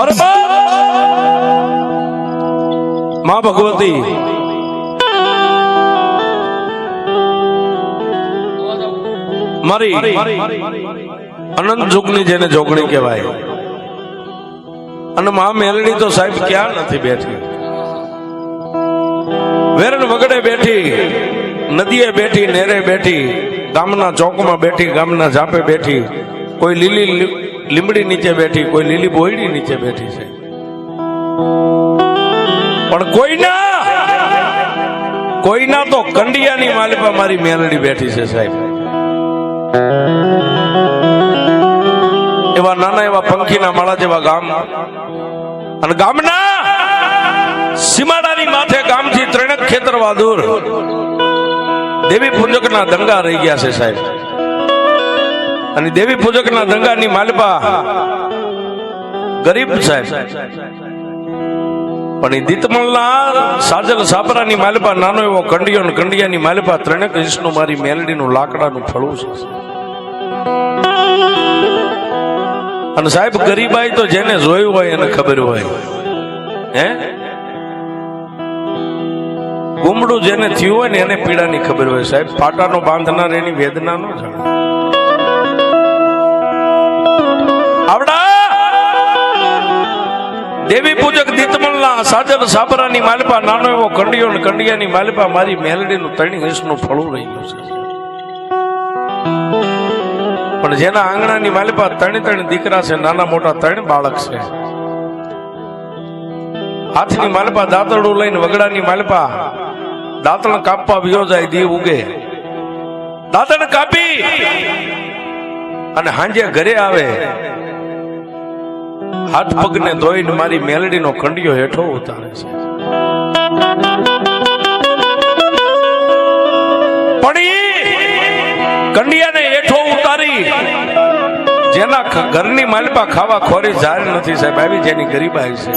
અરે માં ભગવતી મારી અનંત યુગની જેને જોગણી કહેવાય, અને મા મેલડી તો સાહેબ ક્યાં નથી બેઠી, વેરણ વગડે બેઠી, નદીએ બેઠી, નેરે બેઠી, ગામના ચોકમાં બેઠી, ગામના ઝાપે બેઠી, કોઈ લીલી લીમડી નીચે બેઠી, કોઈ લીલી બોયડી નીચે બેઠી છે, પણ કોઈના તો કંડિયાની માલિપા મારી મેલડી બેઠી છે સાહેબ. એવા નાના એવા પંખીના માળા જેવા ગામ, અને ગામના સીમાડાની માથે ગામથી ત્રણેક ખેતરવા દૂર દેવી પૂજકના દંગા રહી ગયા છે સાહેબ. અને દેવી પૂજકના દંગાની માલિપા ગરીબ સાહેબ, પણ એ દીતમલના સાજલ સાપરાની માલિપા નાનો એવો કંડિયો, ને કંડિયાની માલિપા ત્રણેક ઇંચનું મારી મેલડીનું લાકડાનું ફળું છે. અને સાહેબ ગરીબાઈ તો જેને જોયું હોય એને ખબર હોય, હે ગુમડું જેને થયું હોય ને એને પીડાની ખબર હોય સાહેબ. પાટાનો બાંધનાર એની વેદના નો જાણે. આવડા દેવી પૂજક દીતમલના સાજલ સાબરાની માલિપા નાનો એવો કંડિયો, ને કંડિયાની માલિપા મારી મેલડીનું 3 ઇંચનું ફળું રહી ગયું છે. પણ જેના આંગણાની માલિપા 3 દીકરા છે, નાના મોટા 3 બાળક છે. હાથની માલિપા દાંતરડું લઈને, વગડાની માલિપા દાંતણ કાપવા વિયો જાય, દી ઉગે દાંતણ કાપી અને હાંજે ઘરે આવે, હાથ પગને ધોઈને મારી મેલડીનો કંડિયો હેઠો ઉતારે છે. પણ કંડિયાને હેઠો ઉતારી જેના ઘરની માલિપા ખાવા ખોરી જાર નથી સાહેબ, આવી જેની ગરીબાઈ છે.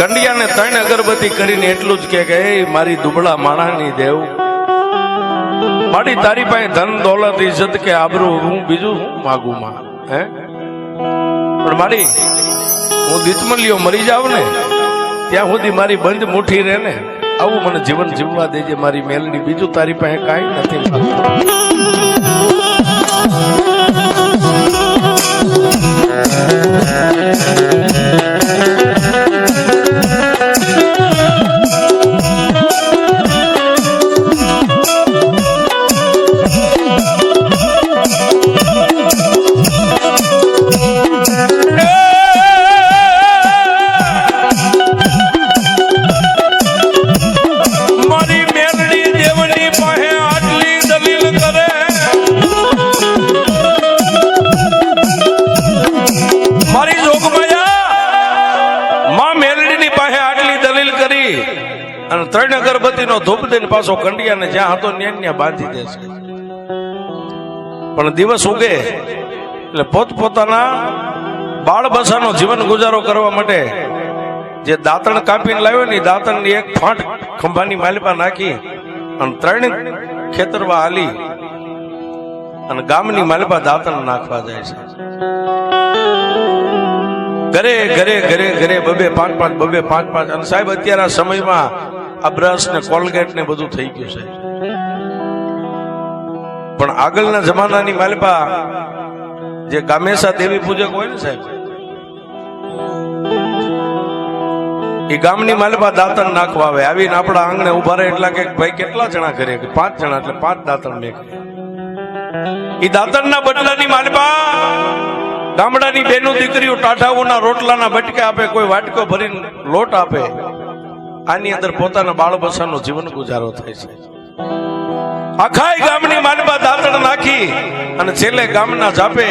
કંડિયાને 3 અગરબત્તી કરીને એટલું જ કે એ મારી દુબળા માણાની દેવ, મારી તારી પાસે ધન દોલત ઇજ્જત કે આબરૂ હું બીજું હું માગું માં, હે પણ મારી હું દીતમલિયો મરી જાવ ને ત્યાં સુધી મારી બંધ મુઠ્ઠી રહે ને, આવું મને જીવન જીવવા દેજે મારી મેલડી, બીજું તારી પાસે કાંઈ નથી. અને 3 અગરબત્તી નો ધૂપ દઈને પાછો કંડિયાને જ્યાં હતો ત્યાં બાંધી દે છે. પણ દિવસ ઉગે એટલે પોતપોતાના બાળ બસાનો જીવન ગુજારો કરવા માટે જે દાંતણ કાપીને લાવ્યો ને, દાંતણ ની એક ફાંટ ખંભાની માલિપા નાખી અને 3 ખેતરવા હાલી અને ગામની માલિપા દાંતણ નાખવા જાય છે. ઘરે ઘરે ઘરે ઘરે 2-5 2-5 અને સાહેબ અત્યારે આ સમયમાં આ બ્રશ ને કોલગેટ ને બધું થઈ ગયું છે. પણ આગળના જમાનાની માલિપા જે ગામેસા દેવી પૂજક હોય ને સાહેબ, એ ગામની માલિપા દાંતણ નાખવા આવે, આવીને આપણા આંગણે ઉભા રહે. એટલા કે ભાઈ કેટલા જણા ઘરે? 5 જણા, એટલે 5 દાંતણ મેં. એ દાંતણના બદલાની માલિપા ગામડાની બેનો દીકરીઓ ટાઢાઓના રોટલાના બટકે આપે, કોઈ વાટકો ભરીને લોટ આપે. આની અંદર પોતાના બાળ બસાનો જીવન ગુજારો થાય છે. આખા ગામની માલિપા દાંતણ નાખી અને છેલ્લે ગામના ઝાપે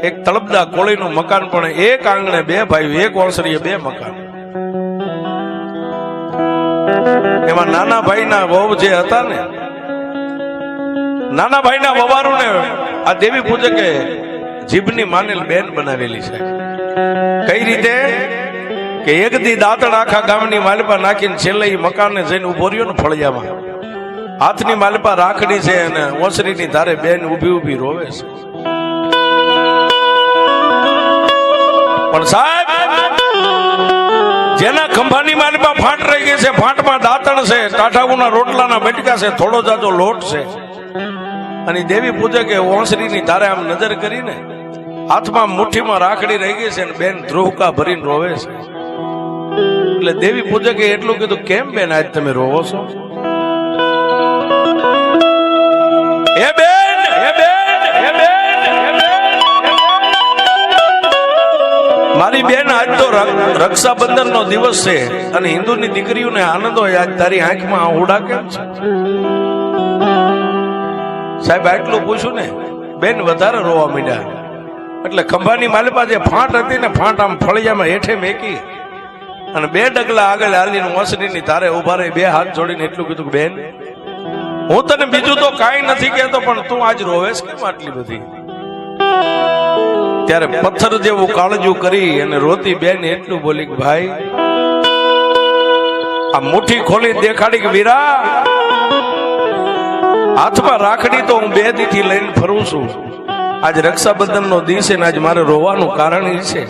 એક તળપદા કોળીનું મકાન, પણ એક આંગણે 2 ભાઈઓ, એક ઓસરીએ 2 મકાન. એમાં નાના ભાઈના વહુ જે હતા ને, નાના ભાઈના વવારુને આ દેવી પૂજકે જીભની માનેલ બેન બનાવેલી છે. કઈ રીતે કે એક દી દાંતણ આખા ગામની માલિપા નાખીને છેલ્લે મકાનને જઈને ઉભો રહ્યો ને ફળિયામાં, હાથની માલિપા રાખડી છે અને ઓસરીની ધારે બેન ઊભી ઊભી રોવે છે. પણ સાહેબ જેના ખંભાની માલમાં ફાંટ રહી ગઈ છે, ફાંટમાં દાંતણ છે, ટાઢાઉના રોટલાના બટકા છે, થોડો જાજો લોટ છે, અને દેવી પૂજકે ઓસરીની તારે આમ નજર કરીને હાથમાં મુઠ્ઠીમાં રાખડી રહી ગઈ છે, બેન ધ્રુવકા ભરીને રોવે છે. એટલે દેવી પૂજકે એટલું કીધું, કેમ બેન આજ તમે રોવો છો? હે બેન, હે બેન, હે બેન, મારી બેન, આજ તો રક્ષાબંધન નો દિવસ છે અને હિન્દુની દીકરીઓને આનંદ હોય. આજ તારી આંખમાં આહુડા કેમ છે? સાહેબ આટલું પૂછ્યું ને, બેન વધારે રોવા માંડ્યા. એટલે ખંભાની માલપા જે ફાંટ હતી ને, ફાંટ આમ ફળિયામાં હેઠે મેકી અને 2 ડગલા આગળ હાલીને ઓસરીની તારે ઉભા રહી, 2 હાથ જોડીને એટલું કીધું કે બેન, હું તને બીજું તો કાંઈ નથી કહેતો, પણ તું આજ રોવેશ કેમ આટલી બધી? ત્યારે પથ્થર જેવું કાળજું કરી અને રોતી બેન એટલું બોલી કે ભાઈ, આ મુઠ્ઠી ખોલી દેખાડી કે વીરા, હાથમાં રાખડી તો હું 2 દીથી લઈને ફરું છું. આજ રક્ષાબંધન નો દિવસ છે ને આજ મારે રોવાનું કારણ એ છે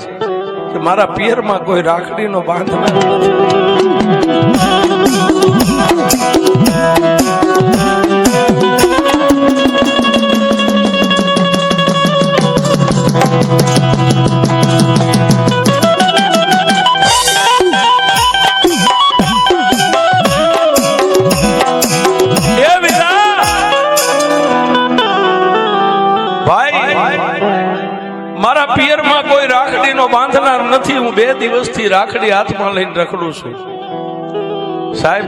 કે મારા પિયરમાં કોઈ રાખડીનો બાંધ નથી. મારા પિયરમાં કોઈ રાખડીનો બાંધનાર નથી, હું 2 દિવસથી રાખડી હાથમાં લઈને રખડું છું. સાહેબ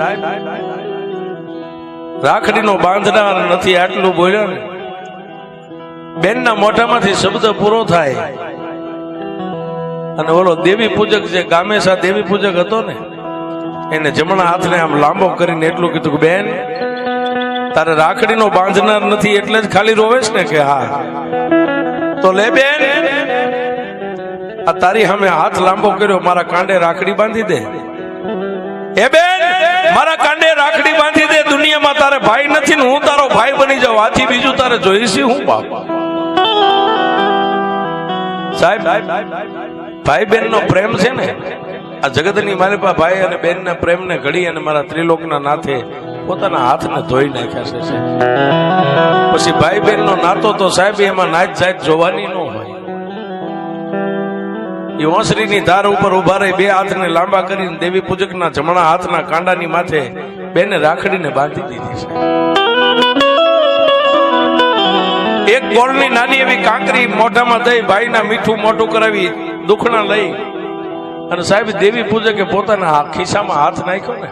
રાખડીનો બાંધનાર નથી આટલું બોલ્યો ને, બેનના મોઢામાંથી શબ્દ પૂરો થાય અને ઓલો દેવી પૂજક જે ગામેસા દેવી પૂજક હતો ને, એને જમણા હાથને આમ લાંબો કરીને એટલું કીધું કે બેન, તારે રાખડીનો બાંધનાર નથી એટલે જ ખાલી રોવેશ ને? કે હા. તો લે બેન, આ તારી સામે હાથ લાંબો કર્યો, મારા કાંડે રાખડી બાંધી દે. હે બેન, મારા કાંડે રાખડી બાંધી દે. દુનિયામાં તારે ભાઈ નથી ને હું તારો ભાઈ બની જાઉં, આથી બીજું તારે જોઈશું હું બાપ? સાહેબ ભાઈ બેન નો પ્રેમ છે ને, આ જગતની માલિપા ભાઈ અને બેન ના પ્રેમ ને ઘડી અને મારા ત્રિલોકના નાથે પોતાના હાથને ધોઈ નાખ્યા છે. પછી ભાઈ બેન નો નાતો તો સાહેબ એમાં નાચ જાત જોવાની ન હોય. એ ઓસરીની ધાર ઉપર ઉભા રહી 2 હાથને લાંબા કરીને દેવી પૂજકના જમણા હાથના કાંડાની માથે બેને રાખડીને બાંધી દીધી છે. એક ગોળની નાની એવી કાંકરી મોઢામાં દઈ ભાઈના મીઠું મોઢું કરાવી દુખણા લઈ અને સાહેબ દેવી પૂજકે પોતાના ખિસ્સામાં હાથ નાખ્યો ને,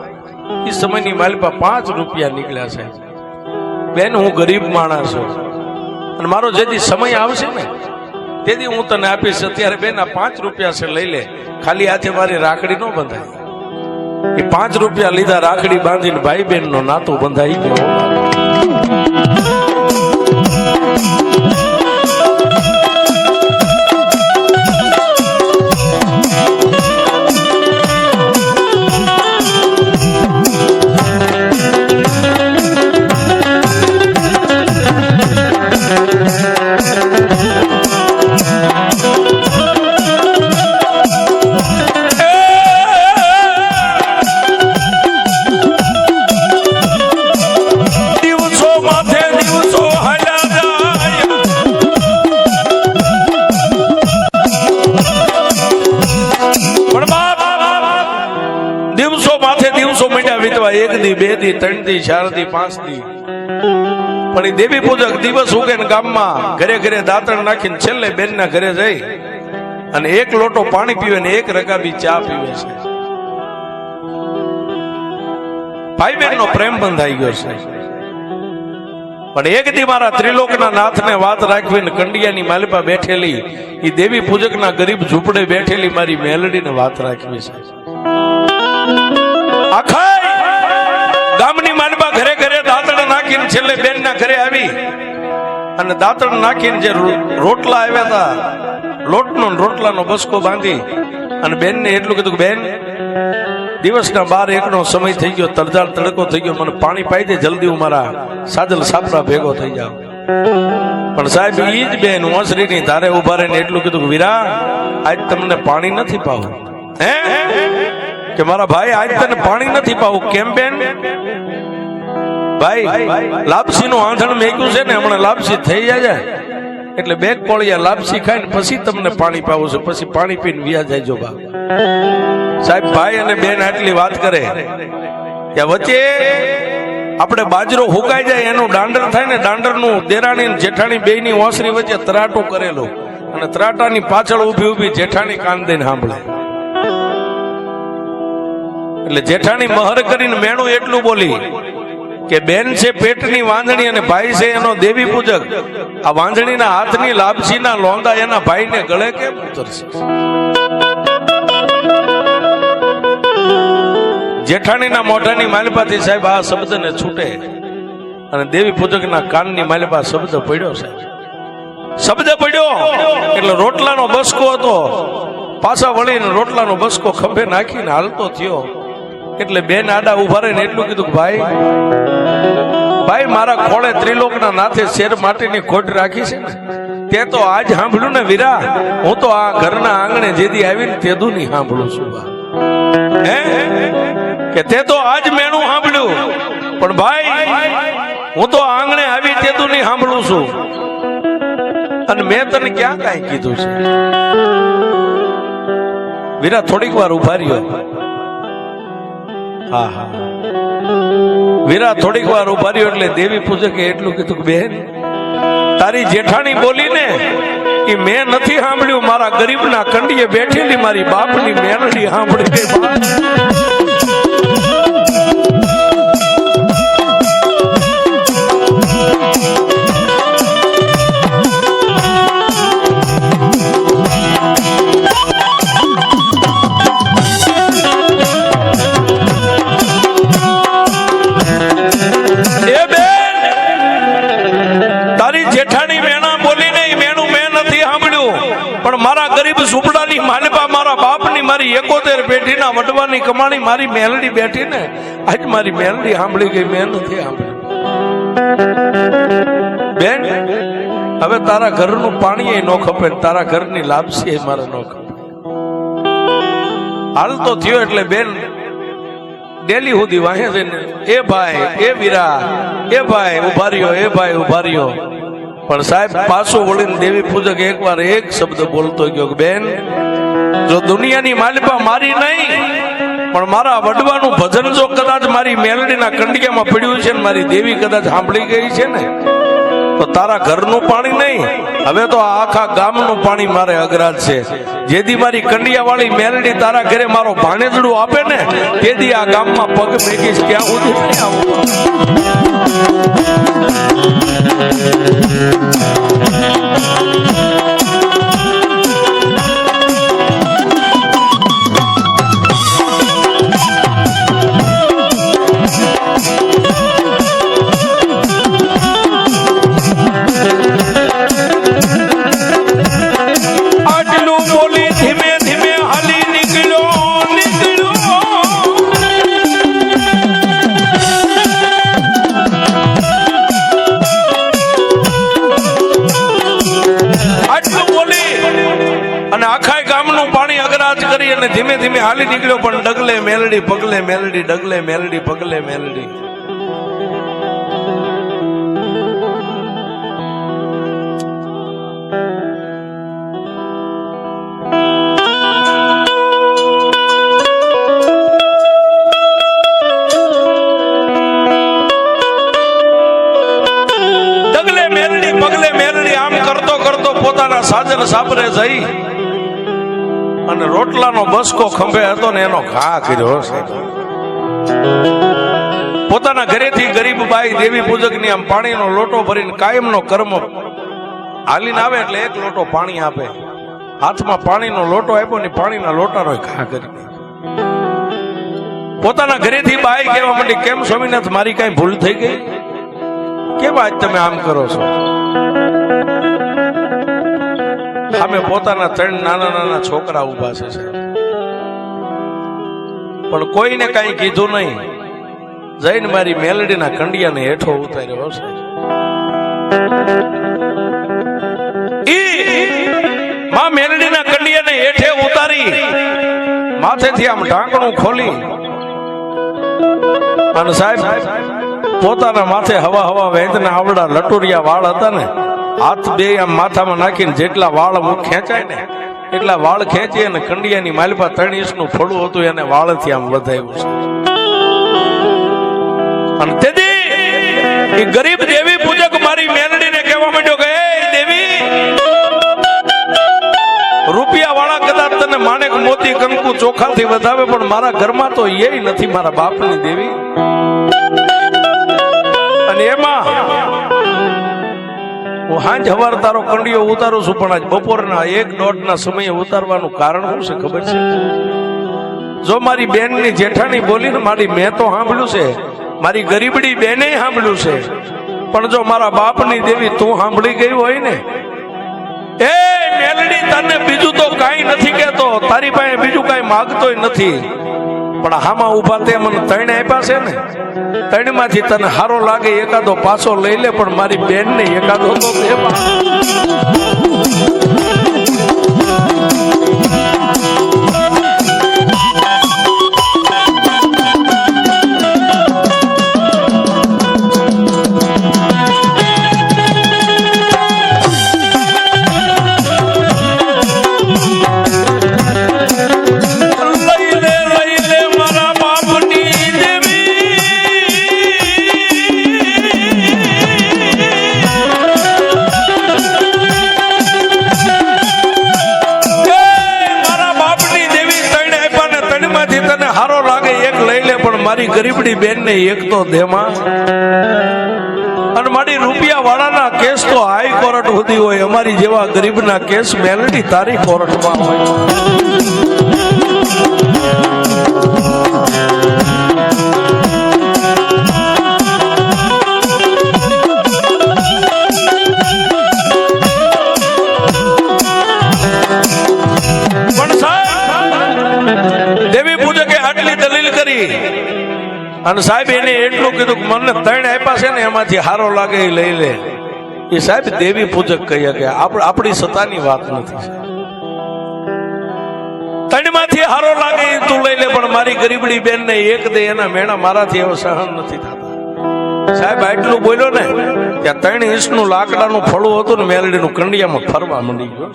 એ સમયની માલિપા 5 રૂપિયા નીકળ્યા છે. બેન, હું ગરીબ માણસ છું અને મારો જેથી સમય આવશે ને તેથી હું તને આપીશ. અત્યારે બેન આ 5 રૂપિયા છે, લઈ લે. ખાલી હાથે મારી રાખડી ન બંધાય. એ 5 રૂપિયા લીધા, રાખડી બાંધીને ભાઈ બેન નો નાતો બંધાઈ ગયો. દિવસો માંડ્યા વીતવા, 1 દી 2 દી 3 દી 4 દી 5 દી. પણ એ દેવી પૂજક દિવસ ઉગે ને ગામમાં ઘરે ઘરે દાંતણ નાખીને છેલ્લે બેનના ઘરે જઈ અને 1 લોટો પાણી પીવે ને 1 રકાબી ચા પીવે છે. ભાઈ બેન નો પ્રેમ બંધાઈ ગયો છે. પણ એક દી મારા ત્રિલોકના નાથને વાત રાખવી ને કંડિયાની માલિપા બેઠેલી એ દેવી પૂજકના ગરીબ ઝૂંપડે બેઠેલી મારી મેલડીને વાત રાખવી છે. આખા ગામની માલિપા ઘરે ઘરે દાંતણ નાખીને છેલ્લે બેનના ઘરે આવી અને દાંતણ નાખીને જે રોટલા આવ્યા હતા, લોટનો રોટલાનો બસકો બાંધી અને બેનને એટલું કીધું કે બેન, દિવસના 12-1 નો સમય થઈ ગયો, તડજાળ તડકો થઈ ગયો, મને પાણી પાઈ દે જલ્દી, હું મારા સાજલ સાપરા ભેગો થઈ જાઉં. પણ સાહેબ ઈ જ બેન ઓસરીની ધારે ઉભા રહીને એટલું કીધું કે વીરા આજ તમને પાણી નથી પાવું. હે કે મારા ભાઈ આજ તને પાણી નથી પાવું. કેમ બેન? ભાઈ લાપસી નું આંધણ મેક્યું છે ને, હમણાં લાપસી થઈ જાય એટલે બે કોળિયા લાપસી ખાઈને પછી તમને પાણી પાવું છે, પછી પાણી પીને વ્યા જાય. જો બા સાહેબ ભાઈ અને બેન આટલી વાત કરે કે વચ્ચે આપણે બાજરો હુકાઈ જાય એનું દાંડર થાય ને, દાંડર નું દેરાણી જેઠાણી બે ની ઓસરી વચ્ચે તરાટું કરેલું અને તરાટાની પાછળ ઉભી ઉભી જેઠાણી કાન દઈને સાંભળે. એટલે જેઠાણી મહર કરીને મેણું એટલું બોલી કે બેન છે પેટની વાંદણી અને ભાઈ છે એનો દેવી પૂજક. આ વાંદણીના હાથની લાપસીના લોંદા એના ભાઈને ગળે કેમ ઉતરશે? જેઠાણીના મોઢાની માલિપાથી સાહેબ આ શબ્દને છૂટે અને દેવી પૂજકના કાનની માલિપા શબ્દ પડ્યો. સાહેબ શબ્દ પડ્યો એટલે રોટલાનો બસકો હતો, પાછા વળીને રોટલાનો બસકો ખંભે નાખીને હાલતો થયો. એટલે બેન આડા ઉભા રહીને એટલું કીધું કે ભાઈ મારા ખોળે ત્રિલોકના નાથે શેર માટીની ખોટ રાખી છે ને, તે તો આજ સાંભળ્યું ને વીરા. હું તો આ ઘરના આંગણે જેદી આવીને તેદું નહીં સાંભળું છું. હે કે તે તો આજ મેણું સાંભળ્યું, પણ ભાઈ હું તો આંગણે આવી તેદું નહીં સાંભળું છું. અને મેં તને ક્યાં કાંઈ કીધું છે? વીરા થોડીક વાર ઉભા રહ્યો. હા હા વીરા થોડીક વાર ઉભા રહ્યો એટલે દેવી પૂજકે એટલું કીધું કે બેન તારી જેઠાણી બોલી ને એ મેં નથી સાંભળ્યું, મારા ગરીબના કંડીએ બેઠેલી મારી બાપની મેલડી સાંભળી. મારી 71 પેઢીના વડવાની કમાણી મારી મેલડી બેઠી ને, આજ મારી મેલડી સાંભળી ગઈ, મેં નથી સાંભળી. બેન હવે તારા ઘરનું પાણી એ નો ખપે, તારા ઘરની લાપસી મારે નો ખપે. હાલ તો થયો એટલે બેન ડેલી સુધી વાહે જઈને એ ભાઈ એ વીરા એ ભાઈ ઉભા રહ્યો, એ ભાઈ ઉભા રહ્યો. પણ સાહેબ પાછો વળીને દેવી પૂજક એકવાર એક શબ્દ બોલતો ગયો કે બેન જો દુનિયાની માલિપા મારી નહીં પણ મારા વડવાનું ભજન જો કદાચ મારી મેલડીના કંડિયામાં પડ્યું છે ને મારી દેવી કદાચ સાંભળી ગઈ છે ને, તો તારા ઘરનું પાણી નહીં, હવે તો આખા ગામનું પાણી મારે અઘરાજ છે. જેથી મારી કંડિયા વાળી મેલડી તારા ઘરે મારો ભાણેજડું આપે ને તેથી આ ગામમાં પગ મેકીશ. ક્યાં સુધી નહીં આવું? ધીમે ધીમે હાલી નીકળ્યો પણ ડગલે મેલડી પગલે મેલડી, ડગલે મેલડી પગલે મેલડી. ડગલે મેલડી પગલે મેલડી આમ કરતો કરતો પોતાના સાજન સાપરે જઈ અને રોટલાનો બસકો ખંભે હતો ને એનો ઘા કર્યો. પોતાના ઘરેથી ગરીબ બાઈ દેવી પૂજકની આમ પાણીનો લોટો ભરીને કાયમનો કર્મ હાલીને આવે એટલે એક લોટો પાણી આપે. હાથમાં પાણીનો લોટો આપ્યો ને પાણીના લોટાનો ઘા કરી. પોતાના ઘરેથી બાઈ કહેવા માંડી કેમ સ્વામીનાથ મારી કઈ ભૂલ થઈ ગઈ? કેમ આજ તમે આમ કરો છો? સામે પોતાના 3 નાના નાના છોકરા ઉભા છે પણ કોઈને કઈ કીધું નહીં. જઈને મારી મેલડીના કંડિયાને હેઠો ઉતાર્યો. માં મેલડીના કંડિયાને હેઠે ઉતારી માથેથી આમ ઢાંકણું ખોલી અને સાહેબ પોતાના માથે હવા હવા વેદના આવડા લટુરિયા વાળ હતા ને, હાથ બે આમ માથામાં નાખીને જેટલા વાળ ખેંચાય ને એટલા વાળ ખેંચી અને કંડિયાની માલપા 3 ઇંચનું ફળું હતું એને વાળથી આમ વધાવ્યું છે. અને તેથી એ ગરીબ દેવી પૂજક મારી મેલડીને કહેવા માંડ્યો કે એ દેવી, રૂપિયા વાળા કદાચ તને માણેક મોતી કંકુ ચોખાથી વધાવે પણ મારા ઘરમાં તો એ નથી મારા બાપની દેવી. અને એમાં હું હાંજ હવાર તારો કંડિયો ઉતારું છું, પણ આજ બપોરના 1-1.5 ના સમયે ઉતારવાનું કારણ શું છે ખબર છે? જો મારી બેનની જેઠાણી બોલી ને મારી મેં તો સાંભળ્યું છે, મારી ગરીબડી બેને સાંભળ્યું છે, પણ જો મારા બાપની દેવી તું સાંભળી ગઈ હોય ને, એ મેલડી તને બીજું તો કાંઈ નથી કહેતો, તારી પાસે બીજું કાંઈ માંગતોય નથી, પણ હામાં ઉભા તે મને 3 આપ્યા છે ને, 3 માંથી તને હારો લાગે એકાદો પાછો લઈ લે, પણ મારી બેન ને એકાદો તો દે. મારી ગરીબડી બેન ને એક તો દેમાં. અને મારી રૂપિયા વાળાના કેસ તો હાઈ કોર્ટ સુધી હોય, અમારી જેવા ગરીબના કેસ મેલડી તારી કોર્ટમાં હોય. પણ સાહેબ દેવી પૂજકે આટલી દલીલ કરી અને સાહેબ એને એટલું કીધું કે મને 3 આપ્યા છે ને એમાંથી હારો લાગે એ લઈ લે. એ સાહેબ દેવી પૂજક કહીએ કે આપણી સત્તાની વાત નથી. 3 માંથી હારો લાગે એ તું લઈ લે, પણ મારી ગરીબડી બેન ને એક દે એના મેણા મારાથી એવો સહન નથી થતા. સાહેબ આટલું બોલ્યો ને ત્યાં 3 ઇંચનું લાકડાનું ફળું હતું ને મેલડીનું કંડિયામાં ફરવા માંડી ગયો.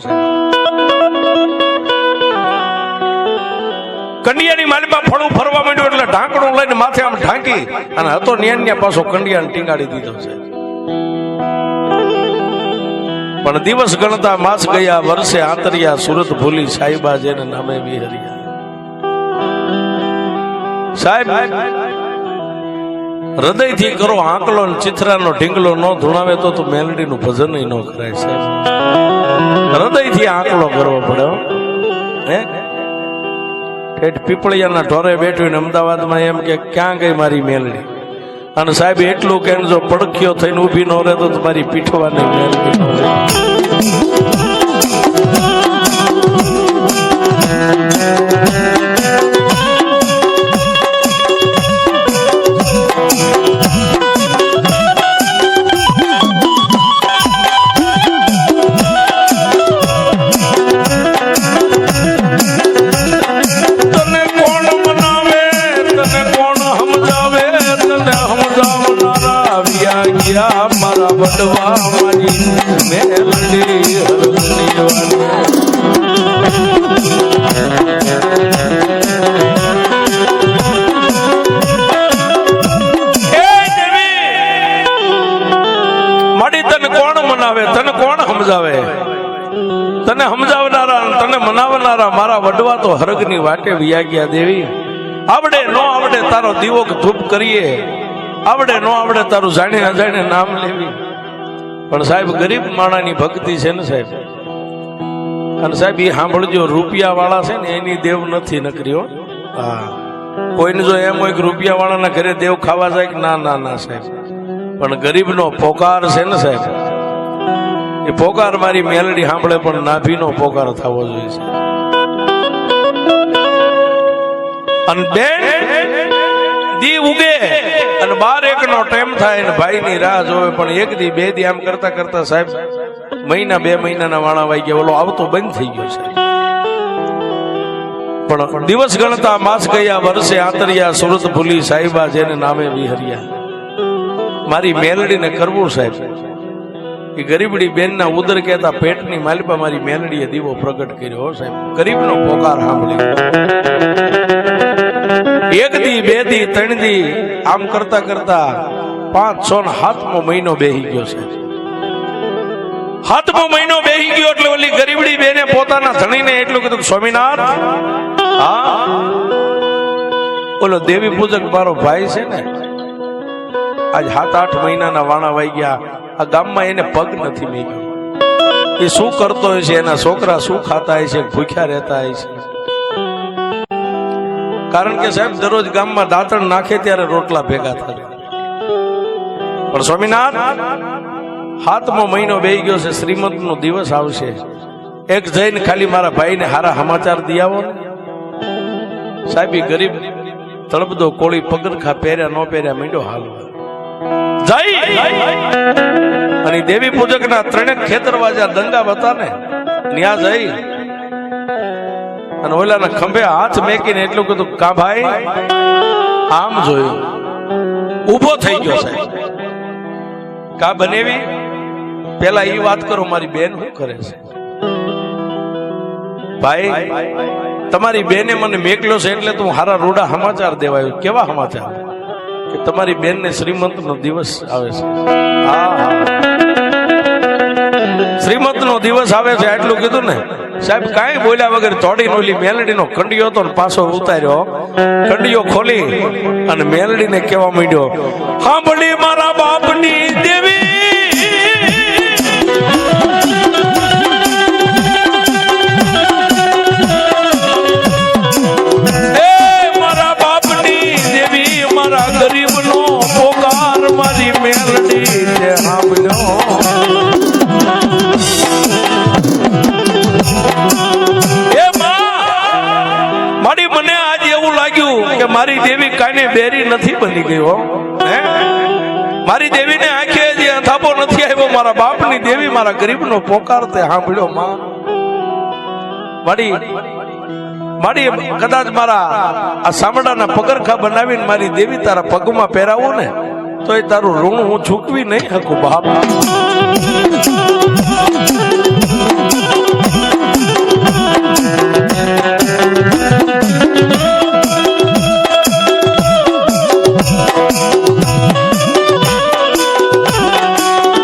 કંડિયાની માલમાં ફળું ફરવા માંડ્યું એટલે ઢાંકણું લઈને માથે આમ ઢાંકી અને હતો ન્યા પાછો કંડિયાને ટીંગાડી દીધો છે. પણ દિવસ ગણતા માસ ગયા, વર્ષે આંતરિયા, સુરત ભૂલી સાઈબા જેને નામે વિહરિયા. સાહેબ હૃદયથી કરો આંકલો, ચિત્રાનો ઢીંગલો ન ધૂણાવે તો મેલડીનું ભજન ન કરાય. સાહેબ હૃદયથી આંકલો કરવો પડે. હે ઠેઠ પીપળિયાના ઢોરે બેઠું ને અમદાવાદમાં એમ કે ક્યાં ગઈ મારી મેલડી? અને સાહેબ એટલું કે જો પડખ્યો થઈને ઊભી ન રહે તો મારી પીઠવાની મેલડી. મારા વડવા મારી મેલડી માડી તને કોણ મનાવે, તને કોણ સમજાવે? તને સમજાવનારા તને મનાવનારા મારા વડવા તો હરગની વાટે વિયા ગયા. દેવી આવડે નો આવડે તારો દીવો ધૂપ કરીએ, આવડે નો આવડે તારું જાણે અજાણે નામ લેવી, પણ સાહેબ ગરીબ માણાની ભક્તિ છે ને સાહેબ. અને સાહેબ એ સાંભળજો, રૂપિયા વાળા છે ને એની દેવ નથી નકરી. હા, કોઈને જો એમ હોય કે રૂપિયા વાળાના ઘરે દેવ ખાવા જાય કે ના ના ના સાહેબ, પણ ગરીબનો પોકાર છે ને સાહેબ, એ પોકાર મારી મેલડી સાંભળે પણ નાભીનો પોકાર થવો જોઈએ. અને બેન દી ઉગે અને 12-1 નો ટાઈમ થાય ને ભાઈ ની રાહ જોવે, પણ 1 દી 2 દી આમ કરતા કરતા સાહેબ મહિના 2 મહિનાના વાણા વાઈ ગયા, ઓલો આવતો બંધ થઈ ગયો છે. પણ દિવસ ગણતા માસ ગયા, વર્ષે આતરિયા, સુરત ભૂલી સાહેબા જેને નામે વિહર્યા. મારી મેલડીને કરવું સાહેબ, એ ગરીબડી બેનના ઉદર કહેતા પેટની માલિપા મારી મેલડીએ દીવો પ્રગટ કર્યો સાહેબ. ગરીબનો પોકાર સાંભળી. 1 દી 2 દી 3 દી આમ કરતા કરતા 5, 6 ને 7મો મહિનો બેહી ગયો છે. 7મો મહિનો બેહી ગયો એટલે ઓલી ગરીબડી બેને પોતાના ધણીને એટલું કીધું, સ્વામિનાથ, હા ઓલો દેવી પૂજક મારો ભાઈ છે ને, આજ 7-8 મહિનાના વાણા વાઈ ગયા, આ ગામમાં એને પગ નથી મેક્યો. એ શું કરતો હોય છે, એના છોકરા શું ખાતા હોય છે, ભૂખ્યા રહેતા હોય છે. કારણ કે સાહેબ દરરોજ ગામમાં દાંતણ નાખે ત્યારે રોટલા ભેગા થાય. પણ સ્વામિનાથ 7મો મહિનો બેહી ગયો છે, શ્રીમંતનો દિવસ આવશે, એક જઈને ખાલી મારા ભાઈને હારા સમાચાર દી આવો ને. સાહેબ એ ગરીબ તળબદો કોળી પગરખા પહેર્યા ન પહેર્યા મીંડો હાલવા જાય. અને દેવી પૂજકના 3 ખેતરવાજા દંગા હતા ને, ત્યાં જઈ અને ઓલાના ખંભે હાથ મેકીને એટલું કીધું, કા ભાઈ, આમ જોયું, ઊભો થઈ ગયો સાહેબ. કા બનેવી, પેલા એ વાત કરો, મારી બેન શું કરે છે? ભાઈ, તમારી બેને મને મેકલ્યો છે એટલે તું હારા રૂડા સમાચાર દેવાયો. કેવા સમાચાર? કે તમારી બેન ને શ્રીમંત નો દિવસ આવે છે. હા, શ્રીમંત નો દિવસ આવે છે એટલું કીધું ને સાહેબ. કાંઈ બોલ્યા વગર થોડી નોલી મેલડી નો કંડિયો હતો ને પાછો ઉતાર્યો. કંડિયો ખોલી અને મેલડી ને કેવા માંડ્યો, સાંભળી મારા બાપની દેવી, ગરીબનો પોકાર મારી મેલડી તે સાંભળ્યો. એ મારી મને આજ એવું લાગ્યું કે મારી દેવી કાઈને બેરી નથી બની ગઈ. મારી દેવીને આંખે જે અથાપો નથી આવ્યો. મારા બાપની દેવી મારા ગરીબનો પોકાર તે સાંભળ્યો. મારી કદાચ મારા આ સામડાના પગરખા બનાવીને મારી દેવી તારા પગમાં પહેરાવું ને તો એ તારું ઋણ હું ચૂકવી નહીં શકું બાપ.